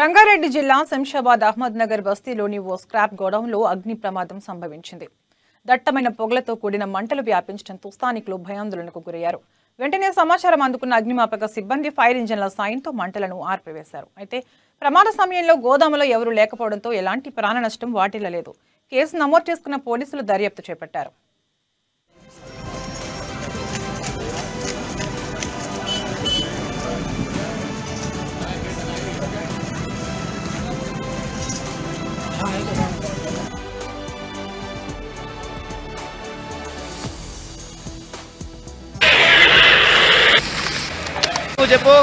రంగారెడ్డి జిల్లా శంషాబాద్ అహ్మద్ నగర్ బస్తీలోని ఓ స్క్రాప్ గోడౌన్లో అగ్ని ప్రమాదం సంభవించింది. దట్టమైన పొగలతో కూడిన మంటలు వ్యాపించడంతో స్థానికులు భయాందోళనకు గురయ్యారు. వెంటనే సమాచారం అందుకున్న అగ్నిమాపక సిబ్బంది ఫైర్ ఇంజన్ల సాయంతో మంటలను ఆర్పివేశారు. అయితే ప్రమాద సమయంలో గోదాములో ఎవరూ లేకపోవడంతో ఎలాంటి ప్రాణ నష్టం వాటిల్లలేదు. కేసు నమోదు చేసుకున్న పోలీసులు దర్యాప్తు చేపట్టారు. చెప్పు